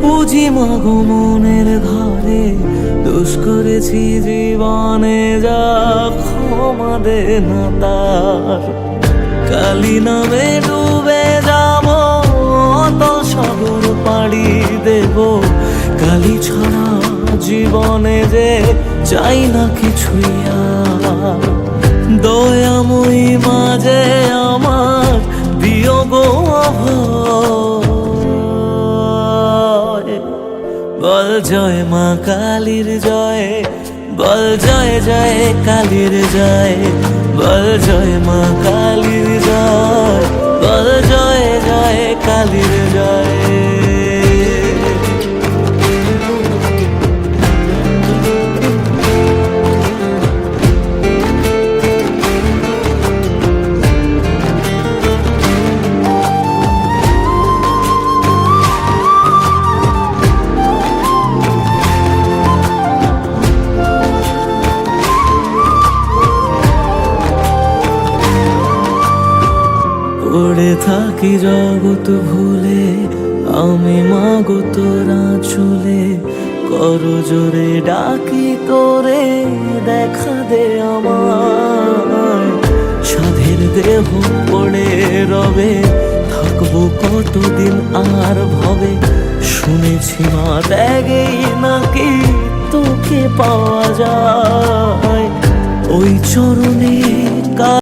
বুঝি মাগো মনের ঘরে দোষ করেছি জীবনে, যা ক্ষমা দে না তার। কালি নামে ডুবে যাব, অতল সাগর পাড়ি দেব, কালি ছাড়া জীবনে যে চাই না কিছুই আর। দয়াময়ী মাঝে আমার বিয়োগ অভয়, বল জয় মা কালীর জয়, বল জয় জয় কালীর জয়, বল জয় মা কালীর জয়, বল জয় জয় কালীর জয়। পড়ে থাকি জগৎ ভুলে, আমি মাগো তোরা চলে, কর জোরে ডাকি তোরে, দেখা দে আমার। সাধের দেহ পড়ে রবে, থাকবো কতদিন আর ভবে, শুনেছি মা ত্যাগেই নাকি তোকে পাওয়া যায়। ওই চরণে